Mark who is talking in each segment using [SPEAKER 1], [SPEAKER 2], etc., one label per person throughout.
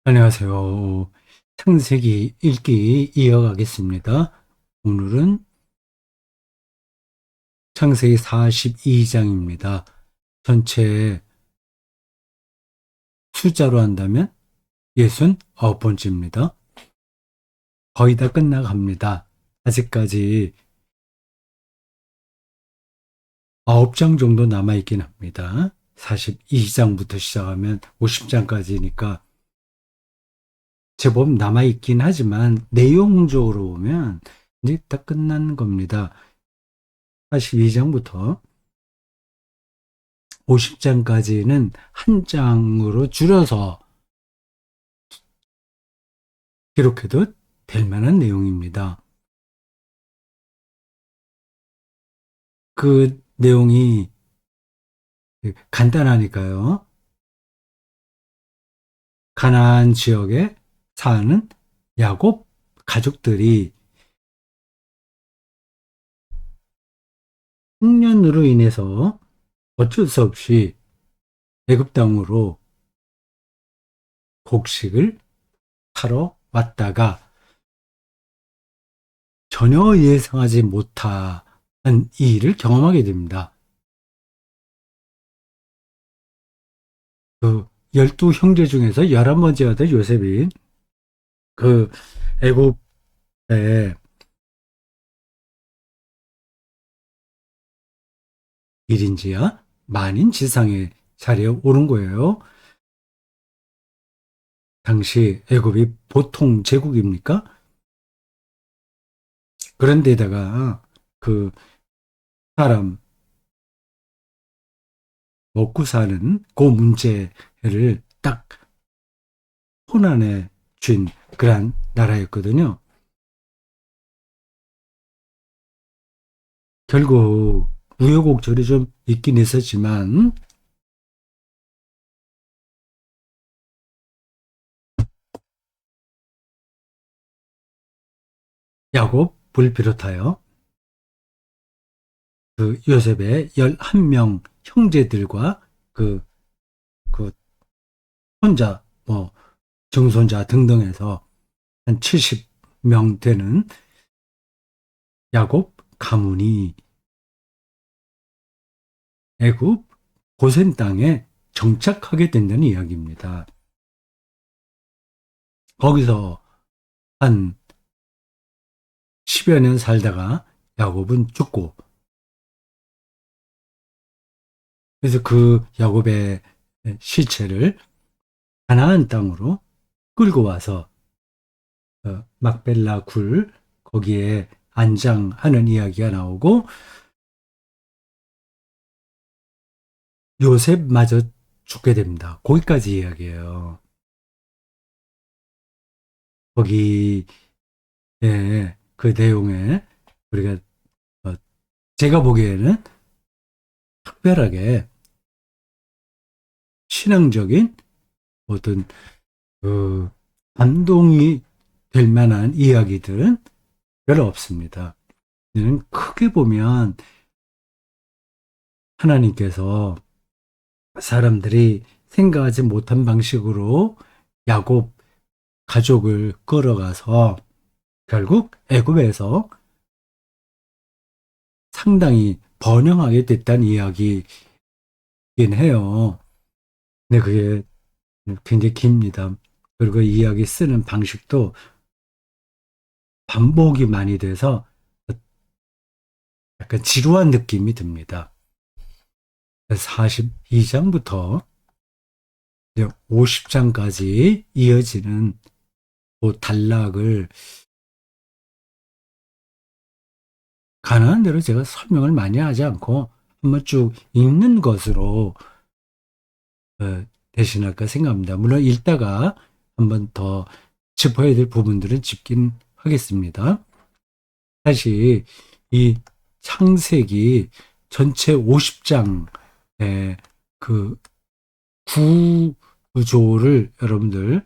[SPEAKER 1] 안녕하세요. 창세기 읽기 이어가겠습니다. 오늘은 창세기 42장입니다. 전체 숫자로 한다면 69번째입니다. 거의 다 끝나갑니다. 아직까지 9장 정도 남아있긴 합니다. 42장부터 시작하면 50장까지니까 제법 남아있긴 하지만 내용적으로 보면 이제 다 끝난 겁니다. 42장부터 50장까지는 한 장으로 줄여서 기록해도 될 만한 내용입니다. 그 내용이 간단하니까요. 가나안 지역에 사는 야곱 가족들이 흉년으로 인해서 어쩔 수 없이 애굽 땅으로 곡식을 사러 왔다가 전혀 예상하지 못한 이 일을 경험하게 됩니다. 그 12형제 중에서 11번째 아들 요셉이 그 애굽에 1인지야 만인 지상의 자리에 오른 거예요. 당시 애굽이 보통 제국입니까? 그런데다가 그 사람 먹고 사는 그 문제를 딱 손안에 쥔 그러한 나라였거든요. 결국 우여곡절이 좀 있긴 있었지만 야곱을 비롯하여 그 요셉의 11명 형제들과 그, 그 손자, 뭐 증손자 등등해서 한 70명 되는 야곱 가문이 애굽 고센 땅에 정착하게 된다는 이야기입니다. 거기서 한 10여 년 살다가 야곱은 죽고, 그래서 그 야곱의 시체를 가나안 땅으로 끌고 와서 막벨라 굴 거기에 안장하는 이야기가 나오고, 요셉마저 죽게 됩니다. 거기까지 이야기예요. 거기에 그 내용에 우리가 제가 보기에는 특별하게 신앙적인 어떤 그 감동이 될 만한 이야기들은 별로 없습니다. 이는 크게 보면 하나님께서 사람들이 생각하지 못한 방식으로 야곱 가족을 끌어가서 결국 애굽에서 상당히 번영하게 됐다는 이야기이긴 해요. 근데 그게 굉장히 깁니다. 그리고 이 이야기 쓰는 방식도 반복이 많이 돼서 약간 지루한 느낌이 듭니다. 42장부터 50장까지 이어지는 그 단락을 가능한 대로 제가 설명을 많이 하지 않고 한번 쭉 읽는 것으로 대신할까 생각합니다. 물론 읽다가 한번 더 짚어야 될 부분들은 짚긴 하겠습니다. 다시 이 창세기 전체 50장의 그 구조를 여러분들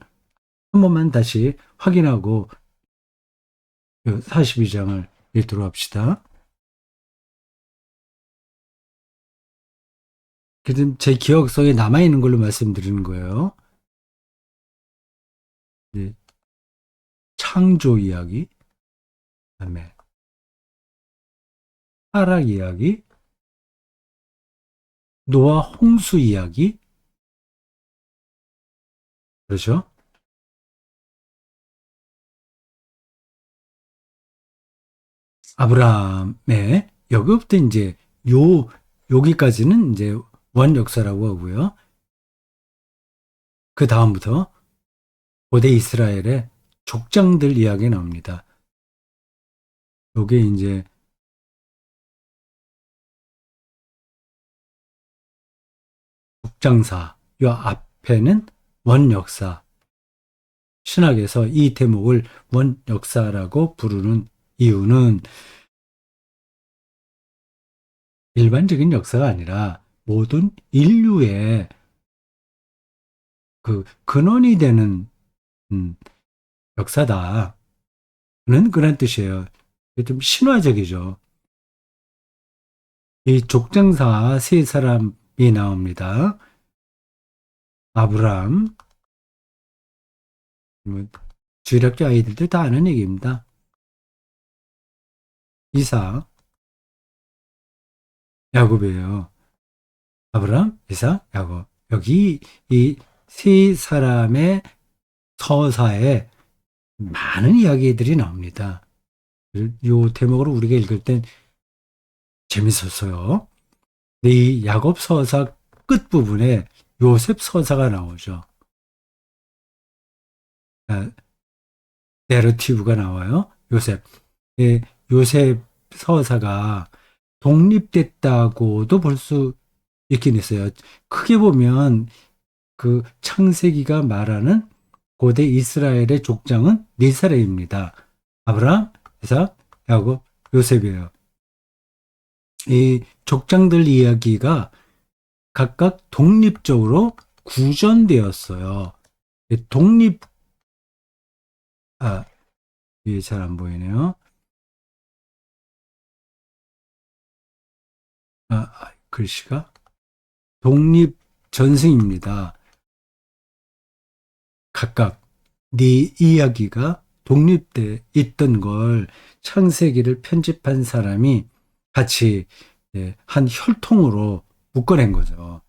[SPEAKER 1] 한 번만 다시 확인하고 42장을 읽도록 합시다. 그든 제 기억 속에 남아있는 걸로 말씀드리는 거예요. 이제 창조 이야기, 그다음에 타락 이야기, 노아 홍수 이야기, 그렇죠? 아브라함의 여기부터 이제 요 여기까지는 이제 원역사라고 하고요. 그 다음부터 고대 이스라엘의 족장들 이야기 나옵니다. 요게 이제 족장사, 요 앞에는 원역사. 신학에서 이 대목을 원역사라고 부르는 이유는 일반적인 역사가 아니라 모든 인류의 그 근원이 되는 음, 역사다는 그런 뜻이에요. 이게 좀 신화적이죠. 이 족장사 세 사람이 나옵니다. 아브람, 뭐, 주일학교 아이들도 다 아는 얘기입니다. 이삭, 야곱이에요. 아브람, 이삭, 야곱. 여기 이 세 사람의 서사에 많은 이야기들이 나옵니다. 이 대목으로 우리가 읽을 땐 재밌었어요. 근데 이 야곱 서사 끝부분에 요셉 서사가 나오죠. 아, 내러티브가 나와요. 요셉. 예, 요셉 서사가 독립됐다고도 볼 수 있긴 있어요. 크게 보면 그 창세기가 말하는 고대 이스라엘의 족장은 네 사람입니다. 아브라함, 이삭, 야곱, 요셉이에요. 이 족장들 이야기가 각각 독립적으로 구전되었어요. 독립, 아, 이게 잘 안 보이네요. 글씨가 독립 전승입니다. 각각 네 이야기가 독립돼 있던 걸 창세기를 편집한 사람이 같이 한 혈통으로 묶어낸 거죠.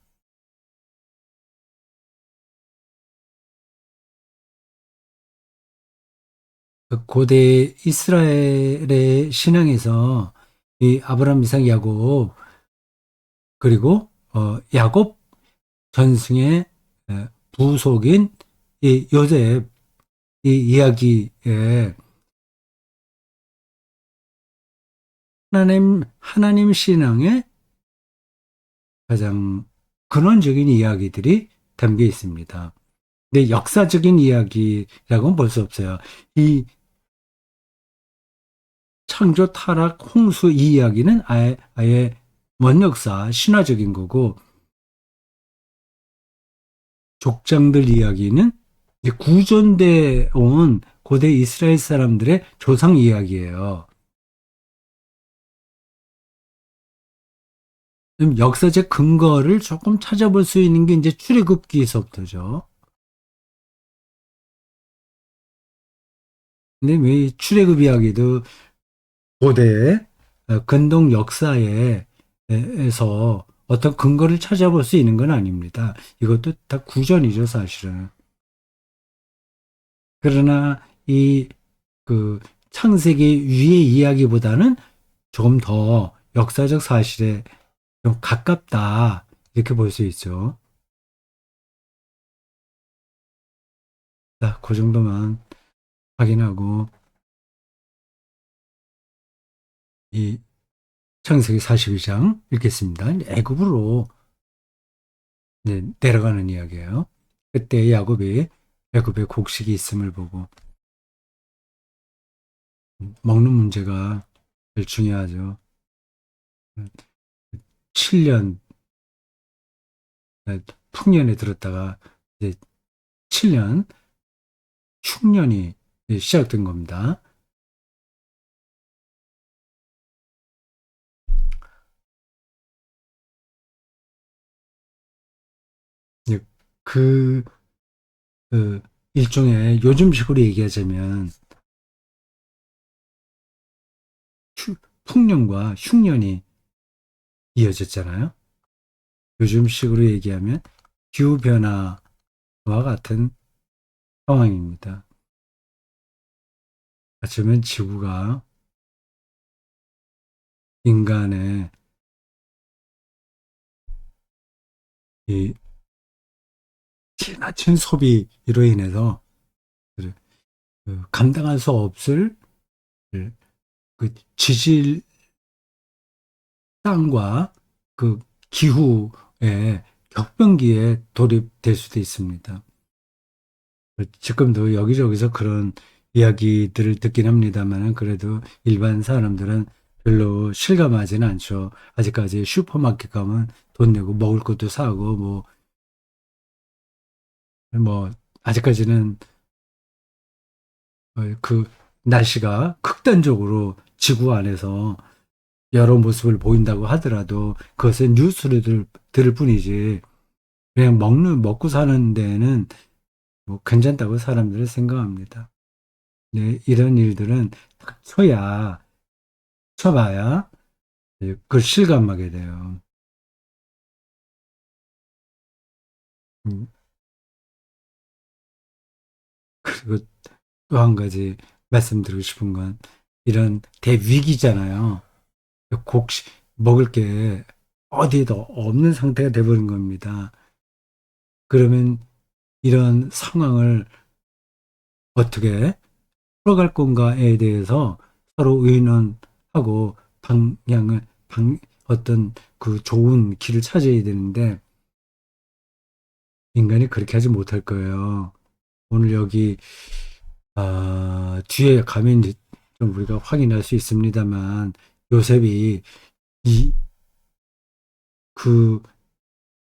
[SPEAKER 1] 그 고대 이스라엘의 신앙에서 이 아브라함, 이삭, 야곱 그리고 야곱 전승의 부속인 이 요셉 이 이야기에 하나님 신앙의 가장 근원적인 이야기들이 담겨 있습니다. 근데 역사적인 이야기라고는 볼 수 없어요. 이 창조, 타락, 홍수 이 이야기는 아예 원역사, 신화적인 거고 족장들 이야기는 이제 구전돼 온 고대 이스라엘 사람들의 조상 이야기예요. 그럼 역사적 근거를 조금 찾아볼 수 있는 게 이제 출애굽기서부터죠. 근데 왜 출애굽 이야기도 고대 근동 역사에 에서 어떤 근거를 찾아볼 수 있는 건 아닙니다. 이것도 다 구전이죠, 사실은. 그러나 이 그 창세기 위의 이야기보다는 조금 더 역사적 사실에 좀 가깝다. 이렇게 볼 수 있죠. 자, 그 정도만 확인하고 이 창세기 42장 읽겠습니다. 애굽으로 내려가는 이야기예요. 그때 야곱이 애굽에 곡식이 있음을 보고 먹는 문제가 제일 중요하죠. 7년 풍년에 들었다가 이제 7년 흉년이 시작된 겁니다. 이제 그, 그 일종의 요즘식으로 얘기하자면 풍년과 흉년이 이어졌잖아요. 요즘식으로 얘기하면 기후변화와 같은 상황입니다. 어쩌면 지구가 인간의 이 지나친 소비로 인해서 그 감당할 수 없을 그 지질 땅과 그 기후의 격변기에 돌입될 수도 있습니다. 지금도 여기저기서 그런 이야기들을 듣긴 합니다만 그래도 일반 사람들은 별로 실감하지는 않죠. 아직까지 슈퍼마켓 가면 돈 내고 먹을 것도 사고 뭐 아직까지는 그 날씨가 극단적으로 지구 안에서 여러 모습을 보인다고 하더라도 그것은 뉴스를 들을 뿐이지 그냥 먹고 사는 데는 뭐 괜찮다고 사람들은 생각합니다. 네, 이런 일들은 쳐봐야 그걸 실감하게 돼요. 음, 그리고 또 한 가지 말씀드리고 싶은 건 이런 대위기잖아요. 곡식 먹을 게 어디에도 없는 상태가 돼버린 겁니다. 그러면 이런 상황을 어떻게 풀어갈 건가에 대해서 서로 의논하고 방향을 어떤 그 좋은 길을 찾아야 되는데 인간이 그렇게 하지 못할 거예요. 오늘 여기 뒤에 가면 이제 좀 우리가 확인할 수 있습니다만 요셉이 이 그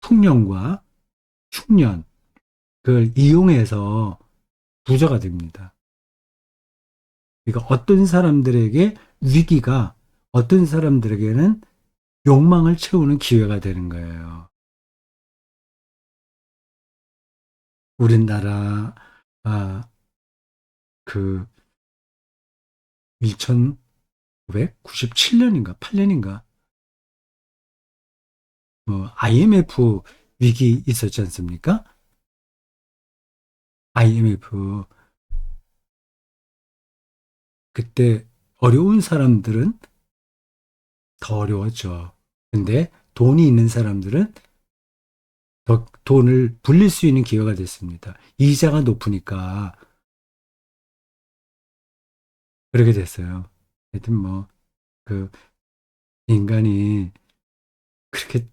[SPEAKER 1] 풍년과 흉년 그걸 이용해서 부자가 됩니다. 그러니까 어떤 사람들에게 위기가 어떤 사람들에게는 욕망을 채우는 기회가 되는 거예요. 우리나라 아, 그 1997년인가 8년인가 뭐 IMF 위기 있었지 않습니까? IMF 그때 어려운 사람들은 더 어려웠죠. 근데 돈이 있는 사람들은 더 돈을 불릴 수 있는 기회가 됐습니다. 이자가 높으니까 그렇게 됐어요. 하여튼 뭐 그 인간이 그렇게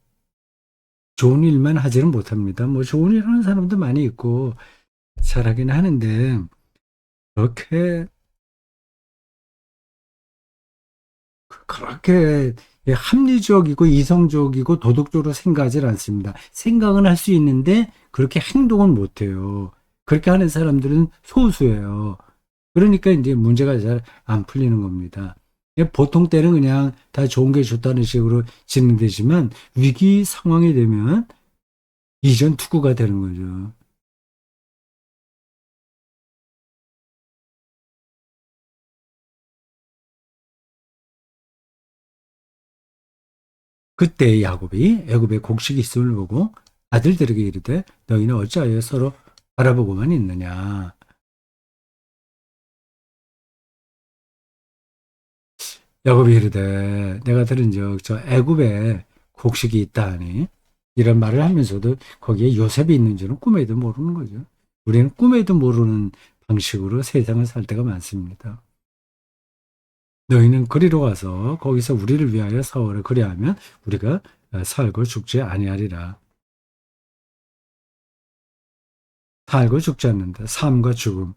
[SPEAKER 1] 좋은 일만 하지는 못합니다. 뭐 좋은 일 하는 사람도 많이 있고 잘하긴 하는데 그렇게 그렇게 합리적이고 이성적이고 도덕적으로 생각하지 않습니다. 생각은 할 수 있는데 그렇게 행동은 못해요. 그렇게 하는 사람들은 소수예요. 그러니까 이제 문제가 잘 안 풀리는 겁니다. 보통 때는 그냥 다 좋은 게 좋다는 식으로 진행되지만 위기 상황이 되면 이전 투구가 되는 거죠. 그때 야곱이 애굽에 곡식이 있음을 보고 아들들에게 이르되 너희는 어찌하여 서로 바라보고만 있느냐. 야곱이 이르되 내가 들은즉 저 애굽에 곡식이 있다 하니 이런 말을 하면서도 거기에 요셉이 있는 줄은 꿈에도 모르는 거죠. 우리는 꿈에도 모르는 방식으로 세상을 살 때가 많습니다. 너희는 그리로 가서 거기서 우리를 위하여 사오라 그리하면 우리가 살고 죽지 아니하리라. 살고 죽지 않는다. 삶과 죽음.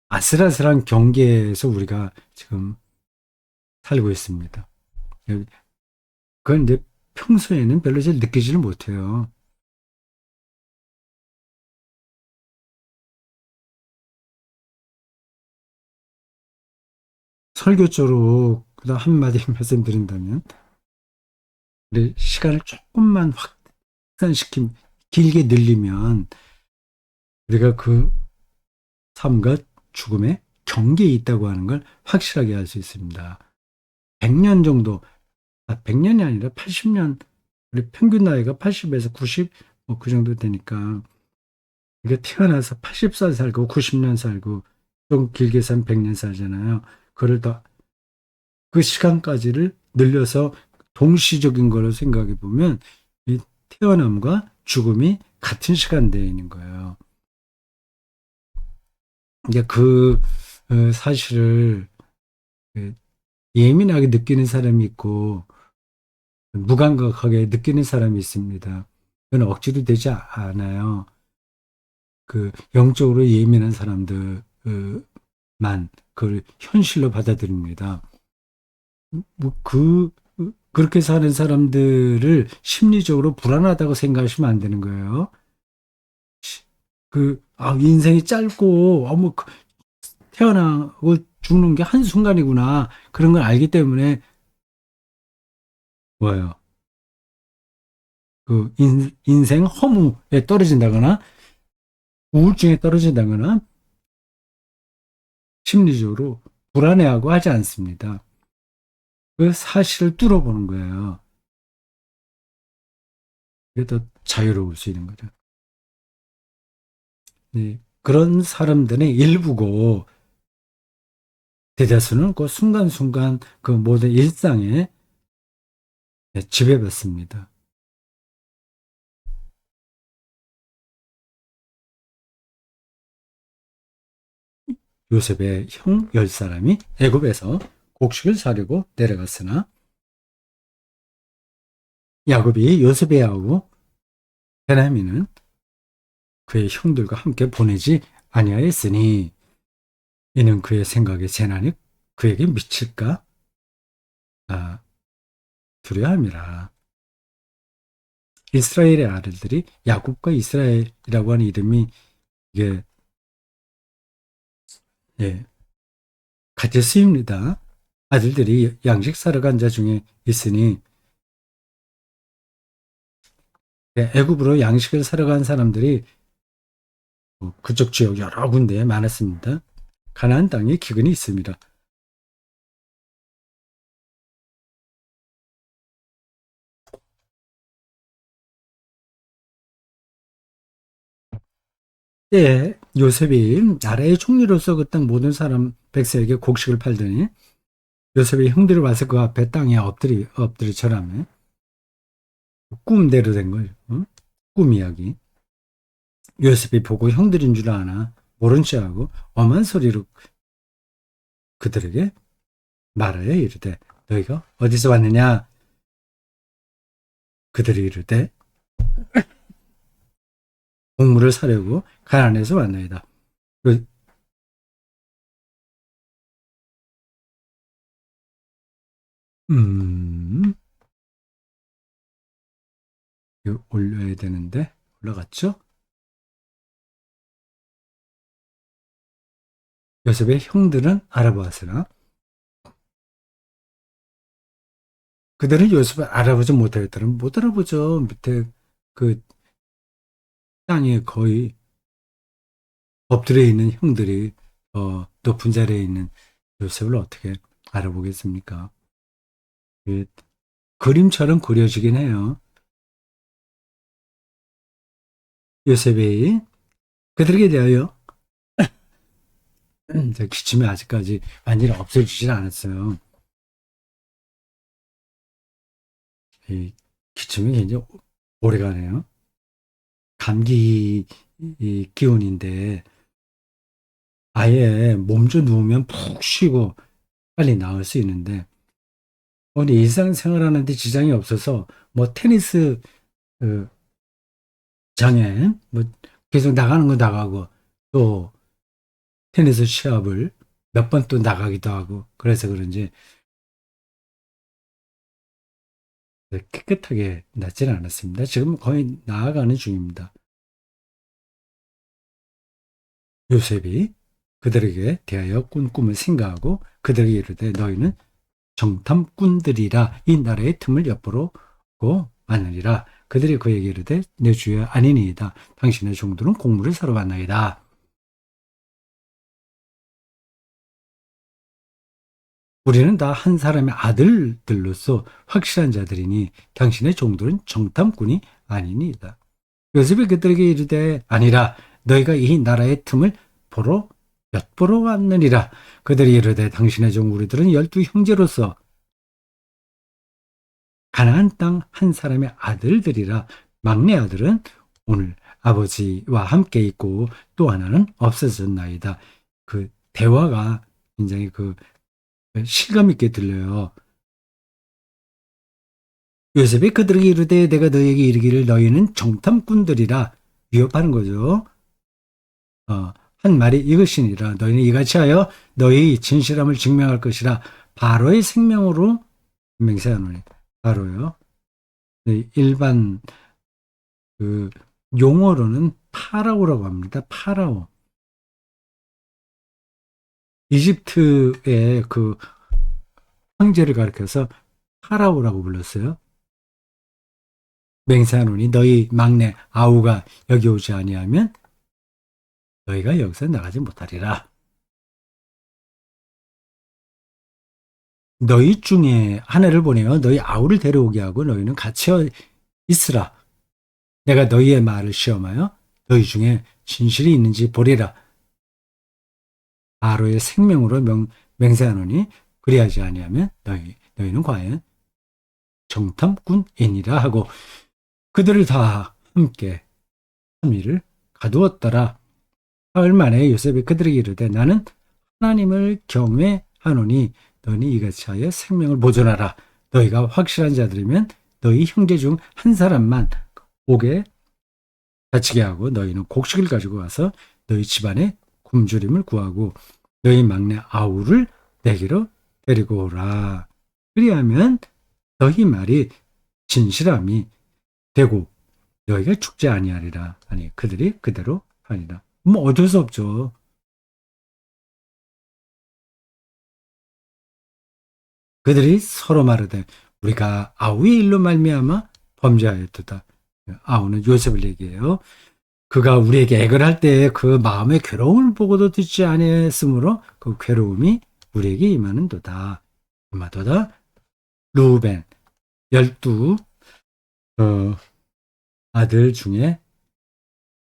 [SPEAKER 1] 아슬아슬한 경계에서 우리가 지금 살고 있습니다. 그건 이제 평소에는 별로 잘 느끼지를 못해요. 설교조로 그다음 한마디 말씀드린다면 우리 시간을 조금만 확산시키면 길게 늘리면 우리가 그 삶과 죽음의 경계에 있다고 하는 걸 확실하게 알 수 있습니다. 100년 정도, 100년이 아니라 80년, 우리 평균 나이가 80에서 90, 뭐 그 정도 되니까, 이게 태어나서 80살 살고 90년 살고, 좀 길게 산 100년 살잖아요. 그걸 더, 그 시간까지를 늘려서 동시적인 걸로 생각해 보면, 이 태어남과 죽음이 같은 시간대에 있는 거예요. 이제 그 사실을 그 예민하게 느끼는 사람이 있고 무감각하게 느끼는 사람이 있습니다. 그건 억지로 되지 않아요. 그 영적으로 예민한 사람들만 그걸 현실로 받아들입니다. 그렇게 사는 사람들을 심리적으로 불안하다고 생각하시면 안 되는 거예요. 인생이 짧고, 태어나고 죽는 게 한순간이구나. 그런 걸 알기 때문에, 뭐예요? 인생 허무에 떨어진다거나, 우울증에 떨어진다거나, 심리적으로 불안해하고 하지 않습니다. 그 사실을 뚫어보는 거예요. 그게 더 자유로울 수 있는 거죠. 네. 그런 사람들의 일부고, 대다수는 그 순간순간 그 모든 일상에 지배받습니다. 요셉의 형 10사람이 애굽에서 곡식을 사려고 내려갔으나 야곱이 요셉의 아우 베냐민은 그의 형들과 함께 보내지 아니하였으니 이는 그의 생각에 재난이 그에게 미칠까 두려함이라. 이스라엘의 아들들이 야곱과 이스라엘이라고 하는 이름이 이게 예, 같이 쓰입니다. 아들들이 양식 사러 간 자 중에 있으니 애굽으로 양식을 사러 간 사람들이 그쪽 지역 여러 군데에 많았습니다. 가나안 땅에 기근이 있습니다. 때 요셉이 나라의 총리로서 그 땅 모든 사람 백성에게 곡식을 팔더니 요셉의 형들이 와서 그 앞에 땅에 엎드려 절하며 꿈대로 된 거예요. 응? 꿈 이야기. 요셉이 보고 형들인 줄 아나 모른 체하고 엄한 소리로 그들에게 말하여 이르되 너희가 어디서 왔느냐? 그들이 이르되 곡물을 사려고 가나안에서 왔나이다. 그, 음, 이거 올려야 되는데 올라갔죠? 요셉의 형들은 알아보았으나 그들은 요셉을 알아보지 못하였더라. 못 알아보죠. 밑에 그 땅에 거의 엎드려 있는 형들이 높은 자리에 있는 요셉을 어떻게 알아보겠습니까? 예, 그림처럼 그려지긴 해요. 요셉이 그들에게 대하여 기침이 아직까지 완전히 없어지질 않았어요. 이 기침이 굉장히 오래가네요. 감기 기운인데 아예 몸져 누우면 푹 쉬고 빨리 나을 수 있는데 오늘 일상생활하는데 지장이 없어서 뭐 테니스 그 장에 뭐 계속 나가는 거 나가고 또 테니스 시합을 몇 번 또 나가기도 하고 그래서 그런지 깨끗하게 낫지는 않았습니다. 지금 거의 나아가는 중입니다. 요셉이 그들에게 대하여 꾼 꿈을 생각하고 그들에게 이르되 너희는 정탐꾼들이라 이 나라의 틈을 엿보러 고 마느니라. 그들이 그에게 이르되 내 주여 아니니이다. 당신의 종들은 곡물을 사러 왔나이다. 우리는 다 한 사람의 아들들로서 확실한 자들이니 당신의 종들은 정탐꾼이 아니니이다. 요셉이 그들에게 이르되 아니라 너희가 이 나라의 틈을 보러 엿보러 왔느니라. 그들이 이르되 당신의 종 우리들은 12형제로서 가나안 땅 한 사람의 아들들이라. 막내 아들은 오늘 아버지와 함께 있고 또 하나는 없어졌나이다. 그 대화가 굉장히 실감 있게 들려요. 요셉이 그들에게 이르되 내가 너희에게 이르기를 너희는 정탐꾼들이라. 위협하는 거죠. 한 말이 이것이니라. 너희는 이같이 하여 너희 진실함을 증명할 것이라. 바로의 생명으로 맹세하노니. 바로요. 네, 일반 그 용어로는 파라오라고 합니다. 파라오. 이집트의 그 황제를 가리켜서 파라오라고 불렀어요. 맹세하노니 너희 막내 아우가 여기 오지 아니하면 너희가 여기서 나가지 못하리라. 너희 중에 하나를 보내어 너희 아우를 데려오게 하고 너희는 같이 있으라. 내가 너희의 말을 시험하여 너희 중에 진실이 있는지 보리라. 바로의 생명으로 맹세하노니 그리하지 아니하면 너희는 과연 정탐꾼이니라 하고 그들을 다 함께 함의를 가두었더라. 사흘 만에 요셉이 그들에게 이르되 나는 하나님을 경외하노니 너희 이같이 하여 생명을 보존하라. 너희가 확실한 자들이면 너희 형제 중 한 사람만 옥에 갇히게 하고 너희는 곡식을 가지고 와서 너희 집안에 굶주림을 구하고 너희 막내 아우를 내게로 데리고 오라. 그리하면 너희 말이 진실함이 되고 너희가 죽지 아니하리라. 아니 그들이 그대로 하니라. 뭐 어쩔 수 없죠. 그들이 서로 말하되 우리가 아우의 일로 말미암아 범죄하였도다. 아우는 요셉을 얘기해요. 그가 우리에게 액을 할 때 그 마음의 괴로움을 보고도 듣지 아니했으므로 그 괴로움이 우리에게 임하는도다. 임하도다. 루벤 12 아들 중에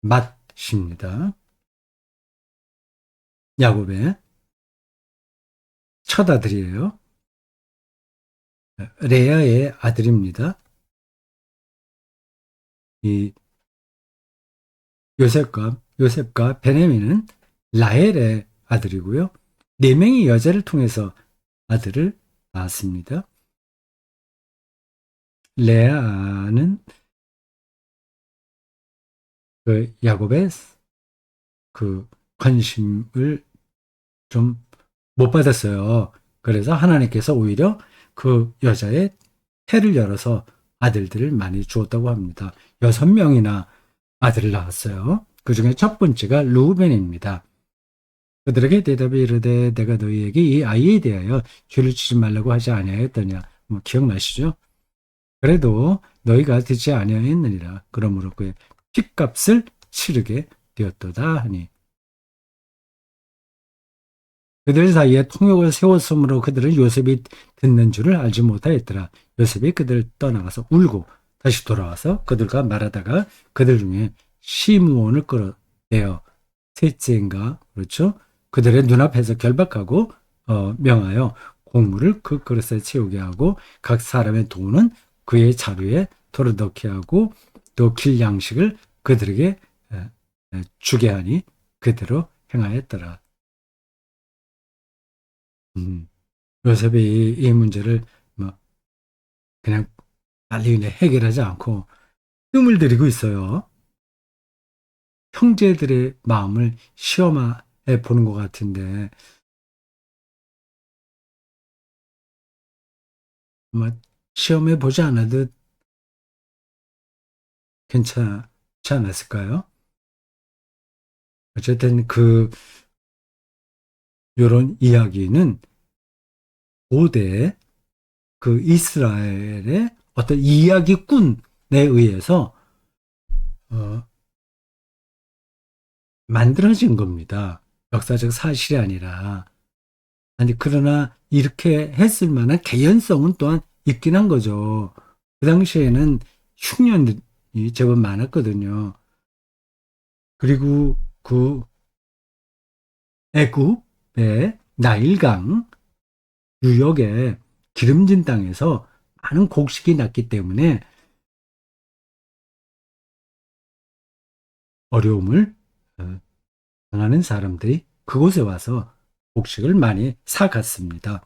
[SPEAKER 1] 맏입니다. 야곱의 첫 아들이에요. 레아의 아들입니다. 이 요셉과 베냐민은 라헬의 아들이고요. 네 명의 여자를 통해서 아들을 낳았습니다. 레아는 그 야곱의 그 관심을 좀 못 받았어요. 그래서 하나님께서 오히려 그 여자의 태를 열어서 아들들을 많이 주었다고 합니다. 6명이나 아들을 낳았어요. 그 중에 첫 번째가 루벤입니다. 그들에게 대답이 이르되 내가 너희에게 이 아이에 대하여 죄를 지지 말라고 하지 아니하였더냐. 뭐 기억나시죠? 그래도 너희가 듣지 아니하였느니라. 그러므로 그의 핏값을 치르게 되었도다 하니 그들 사이에 통역을 세웠으므로 그들은 요셉이 듣는 줄을 알지 못하였더라. 요셉이 그들을 떠나가서 울고 다시 돌아와서 그들과 말하다가 그들 중에 시므온을 끌어내어 셋째인가 그렇죠? 그들의 눈앞에서 결박하고 명하여 곡물을 그 그릇에 채우게 하고 각 사람의 돈은 그의 자루에 털어넣게 하고 또 길 양식을 그들에게 주게 하니 그대로 행하였더라. 요셉이 이 문제를 뭐 그냥 빨리 해결하지 않고 뜸을 들이고 있어요. 형제들의 마음을 시험해 보는 것 같은데 뭐 시험해 보지 않아도 괜찮지 않았을까요? 어쨌든 요런 이야기는 고대 그 이스라엘의 어떤 이야기꾼 의해서 어, 만들어진 겁니다. 역사적 사실이 아니라. 아니, 그러나 이렇게 했을 만한 개연성은 또한 있긴 한 거죠. 그 당시에는 흉년이 제법 많았거든요. 그리고 그 애굽의 나일강 유역의 기름진 땅에서 많은 곡식이 났기 때문에 어려움을 당하는 사람들이 그곳에 와서 곡식을 많이 사갔습니다.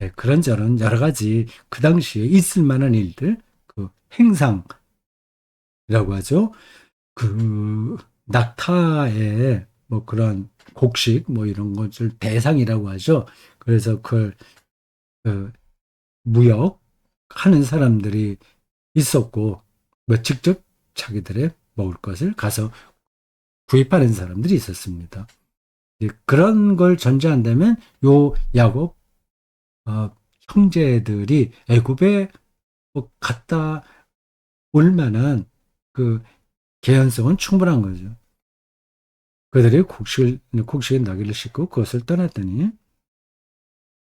[SPEAKER 1] 네, 그런저런 여러 가지 그 당시에 있을 만한 일들, 그 행상이라고 하죠. 그 낙타의 뭐 그런 곡식 뭐 이런 것을 대상이라고 하죠. 그래서 그걸 그 무역하는 사람들이 있었고 뭐 직접 자기들의 먹을 것을 가서 구입하는 사람들이 있었습니다. 그런 걸 전제한다면 요 야곱 어, 형제들이 애굽에 뭐 갔다 올 만한 그 개연성은 충분한 거죠. 그들이 곡식의 나귀를 싣고 그것을 떠났더니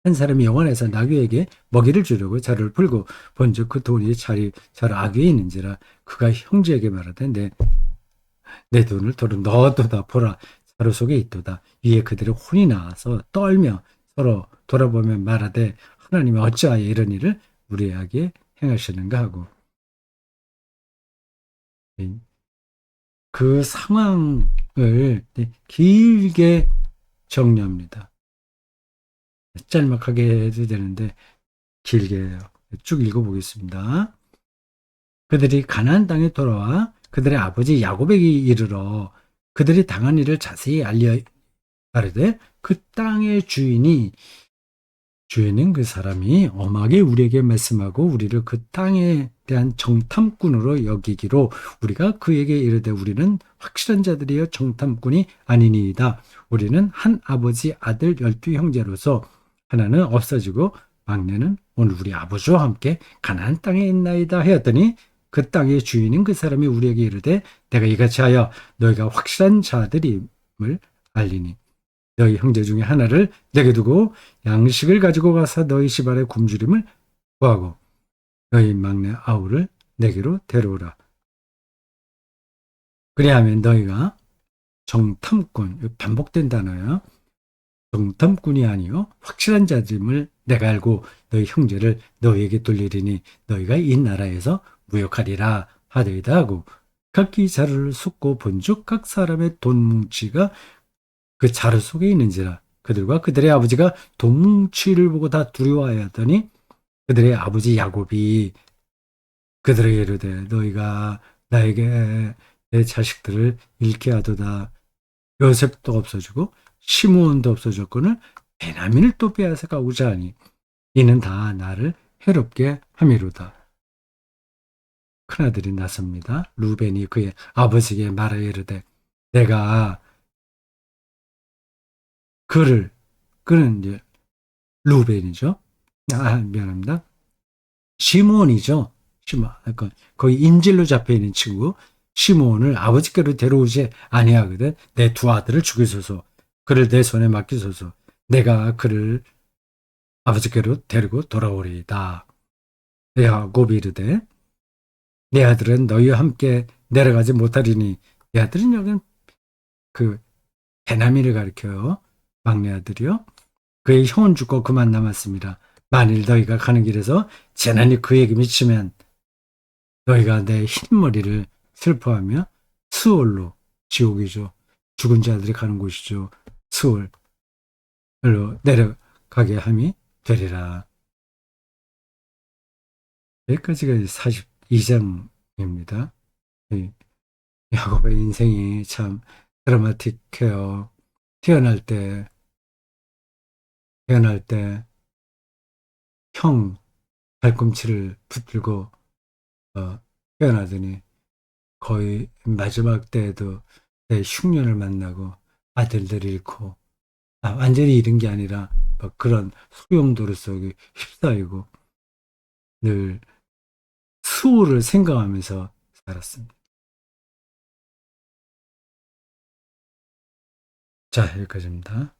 [SPEAKER 1] 한 사람이 영원에서 나귀에게 먹이를 주려고 자루를 풀고 본즉 그 돈이 자루 아귀에 있는지라 그가 형제에게 말하되 내 돈을 도로 넣어도다 보라 자루 속에 있도다 위에 그들의 혼이 나와서 떨며 서로 돌아보며 말하되 하나님이 어찌하여 이런 일을 우리에게 행하시는가 하고 그 상황을 길게 정리합니다. 짤막하게 해도 되는데 길게 쭉 읽어보겠습니다. 그들이 가나안 땅에 돌아와 그들의 아버지 야곱에게 이르러 그들이 당한 일을 자세히 알려 가르되 그 땅의 주인은 그 사람이 엄하게 우리에게 말씀하고 우리를 그 땅에 대한 정탐꾼으로 여기기로 우리가 그에게 이르되 우리는 확실한 자들이여 정탐꾼이 아니니이다. 우리는 한 아버지 아들 12형제로서 하나는 없어지고 막내는 오늘 우리 아버지와 함께 가나안 땅에 있나이다 하였더니 그 땅의 주인인 그 사람이 우리에게 이르되 내가 이같이 하여 너희가 확실한 자들임을 알리니 너희 형제 중에 하나를 내게 두고 양식을 가지고 가서 너희 집안에 굶주림을 구하고 너희 막내 아우를 내게로 데려오라. 그리하면 너희가 정탐꾼, 반복된 단어예요. 정탐꾼이 아니요 확실한 자임을 내가 알고 너희 형제를 너희에게 돌리리니 너희가 이 나라에서 무역하리라 하되이다 하고 각기 자루를 쏟고 본즉 각 사람의 돈 뭉치가 그 자루 속에 있는지라 그들과 그들의 아버지가 돈 뭉치를 보고 다 두려워하였더니 그들의 아버지 야곱이 그들에게 이르되 너희가 나에게 내 자식들을 잃게 하도다. 요셉도 없어지고 시므온도 없어졌거늘 베냐민을 또 빼앗아 가고자 하니 이는 다 나를 해롭게 함이로다. 큰아들이 나섭니다. 루벤이 그의 아버지에게 말하여 이르되 내가 그는 이제 루벤이죠. 미안합니다. 시므온이죠. 그러니까 거의 인질로 잡혀 있는 친구 시므온을 아버지께로 데려오지 아니하거든. 내 두 아들을 죽이소서. 그를 내 손에 맡기소서. 내가 그를 아버지께로 데리고 돌아오리이다. 야곱이 이르되 내 아들은 너희와 함께 내려가지 못하리니 내 아들은 여기는 그 베냐민을 가리켜요. 막내 아들이요. 그의 형은 죽고 그만 남았습니다. 만일 너희가 가는 길에서 재난이 그에게 미치면 너희가 내 흰머리를 슬퍼하며 스올로 지옥이죠. 죽은 자들이 가는 곳이죠. 스올로 내려가게 함이 되리라. 여기까지가 42장입니다. 야곱의 인생이 참 드라마틱해요. 태어날 때 형 발꿈치를 붙들고 태어나더니 거의 마지막 때에도 내 흉년을 만나고 아들들을 잃고 완전히 잃은 게 아니라 그런 소용돌이 속에 휩싸이고 늘 수호를 생각하면서 살았습니다. 자, 여기까지입니다.